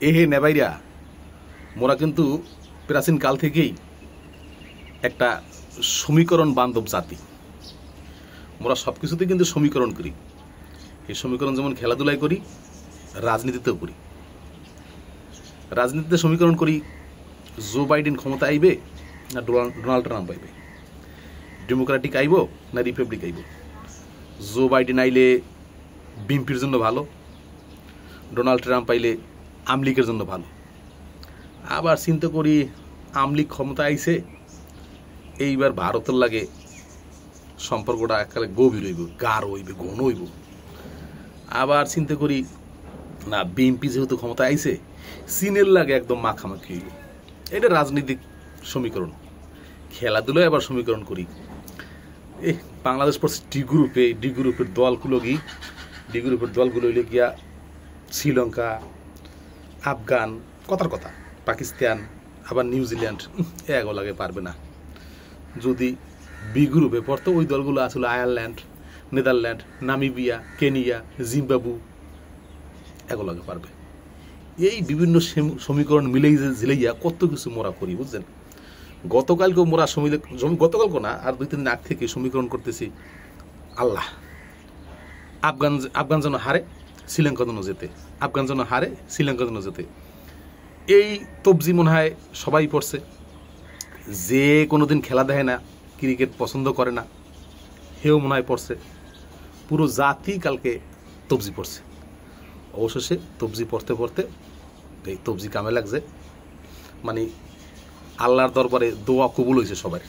এহে নেবাইরা মোরা কিন্তু প্রাচীন কাল থেকেই একটা সমীকরণ বান্ধব জাতি। মোরা সব কিছুতে কিন্তু সমীকরণ করি। এই সমীকরণ যেমন খেলাধুলায় করি, রাজনীতিতেও করি। রাজনীতিতে সমীকরণ করি, জো বাইডেন ক্ষমতা আইবে না ডোনাল্ড ট্রাম্প আইবে, ডেমোক্রেটিক আইব না রিপাবলিক আইব। জো বাইডেন আইলে বিএনপির জন্য ভালো, ডোনাল্ড ট্রাম্প আইলে আমলিগের জন্য ভালো। আবার চিন্তা করি আমলিগ ক্ষমতা আইছে, এইবার ভারতের লাগে সম্পর্কটা একেবারে গভীর হইব, গাঢ় হইবে, ঘন হইব। আবার চিন্তা করি না বিএনপি যেহেতু ক্ষমতা আইছে, চীনের লাগে একদম মাখামাখি হইব। এটা রাজনৈতিক সমীকরণ। খেলাধুলায় আবার সমীকরণ করি। বাংলাদেশ পড়ছে ডি গ্রুপের দলগুলো হইলে গিয়া শ্রীলঙ্কা, আফগান, কথার কথা, পাকিস্তান, আবার নিউজিল্যান্ড, এগো লাগে পারবে না। যদি বি গ্রুপে পড়তো ওই দলগুলো আসলে Ireland, Netherland, Namibia, Kenya, Zimbabwe, এগো লাগে পারবে। এই বিভিন্ন সমীকরণ মিলেই ঝিলাইয়া কত কিছু মোরা করি, বুঝছেন। গতকালকেও মোরা গতকালকে না, আর 2-3 দিন আগ থেকে সমীকরণ করতেছি আল্লাহ আফগান যেন হারে, শ্রীলঙ্কা যেন যেতে, আফগান যেন হারে, শ্রীলঙ্কা যেন যেতে। এই তবজি মনে হয় সবাই পড়ছে। যে কোনোদিন খেলা দেখে না, ক্রিকেট পছন্দ করে না, হেও মনে হয় পড়ছে। পুরো জাতি কালকে তবজি পড়ছে। অবশেষে তবজি পড়তে পড়তে এই তবজি কামে লাগছে। মানে আল্লাহর দরবারে দোয়া কবুল হয়েছে সবার।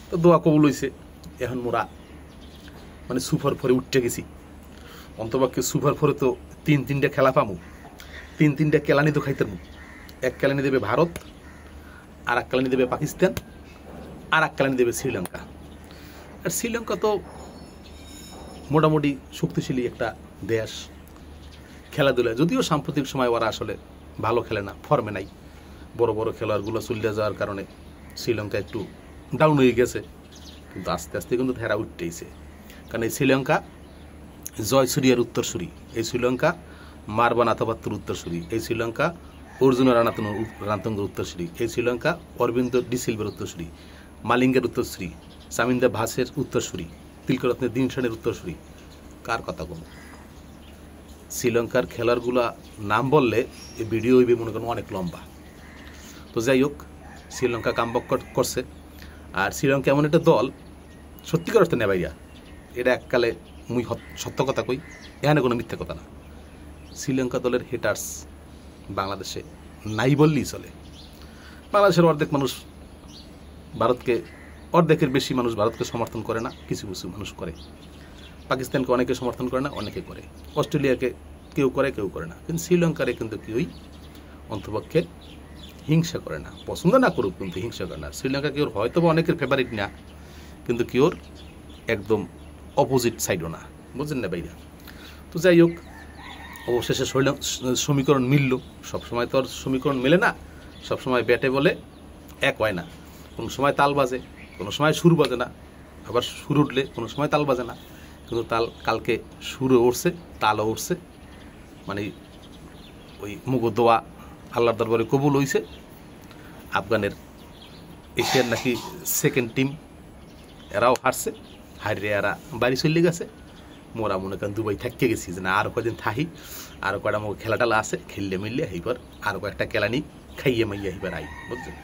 তো দোয়া কবুল হয়েছে, এখন মোরা মানে সুপার ফোরে উঠতে গেছি। অন্তপক্ষে সুপার ফোরে তো 3-3টা খেলা পামু, 3-3টা কেলানি তো খাইতে পারবো। এক কেলানি দেবে ভারত, আর এক কেলানি দেবে পাকিস্তান, আর এক কেলানি দেবে শ্রীলঙ্কা। আর শ্রীলঙ্কা তো মোটামুটি শক্তিশালী একটা দেশ খেলাধুলায়, যদিও সাম্প্রতিক সময় ওরা আসলে ভালো খেলে না, ফর্মে নাই। বড় বড় খেলোয়াড়গুলো চলে যাওয়ার কারণে শ্রীলঙ্কা একটু ডাউন হয়ে গেছে, কিন্তু আস্তে আস্তে কিন্তু ধারা উঠতেইছে। কারণ এই শ্রীলঙ্কা জয়সূরিয়ার উত্তরসূরি, এই শ্রীলঙ্কা মারবান আতাপাত্তুর উত্তরসূরি, এই শ্রীলঙ্কা অর্জুন রানাতুঙ্গের উত্তরসূরি, এই শ্রীলঙ্কা অরবিন্দ ডি সিলভার উত্তরসূরি, মালিঙ্গের উত্তরসূরি, সামিন্দা ভাসের উত্তরসূরি, তিলকরত্নের দিনশানের উত্তরসূরি। কার কথা কম? শ্রীলঙ্কার খেলারগুলা নাম বললে এই ভিডিও হইবে মনে করেন অনেক লম্বা। তো যাই হোক, শ্রীলঙ্কা কামব্যাক করছে। আর শ্রীলঙ্কা এমন একটা দল, সত্যিকার অর্থে নেবাইয়া, এটা এককালে মুই সত্য কথা কই, এখানে কোনো মিথ্যা কথা না। শ্রীলঙ্কা দলের হেটার্স বাংলাদেশে নাই বললেই চলে। বাংলাদেশের অর্ধেকের বেশি মানুষ ভারতকে সমর্থন করে না, কিছু কিছু মানুষ করে। পাকিস্তানকে অনেকে সমর্থন করে না, অনেকে করে। অস্ট্রেলিয়াকে কেউ করে, কেউ করে না। কিন্তু শ্রীলঙ্কারে কিন্তু কেউই অন্তপক্ষে হিংসা করে না। পছন্দ না করুক, কিন্তু হিংসা করে না। শ্রীলঙ্কা কেউ হয়তো বা অনেকের ফেভারিট না, কিন্তু কেউর একদম অপোজিট সাইডও না, বুঝলেন না ভাইরা। তো যাই হোক, অবশেষে সমীকরণ মিলল। সবসময় তো আর সমীকরণ মেলে না, সবসময় ব্যাটে বলে এক হয় না। কোনো সময় তাল বাজে, কোনো সময় সুর বাজে না, আবার সুর উঠলে কোনো সময় তাল বাজে না। কিন্তু কালকে সুরও উঠছে, তালও উঠছে। মানে ওই মুগদোয়া আল্লাহর দরবারে কবুল হইছে। আফগানের এশিয়ার নাকি সেকেন্ড টিম, এরাও হারছে, হারিয়ে এরা বাড়ি চলে গেছে। মোরা মনে করেন দুবাই থাকতে গেছি যে না আরও কয়েকদিন থাকি, আরও কয়টা খেলা টেলা আছে, খেললে মিললে এইবার আরও কয়েকটা কেলানি খাইয়ে মাইয়া এইবার আই, বুঝছেন।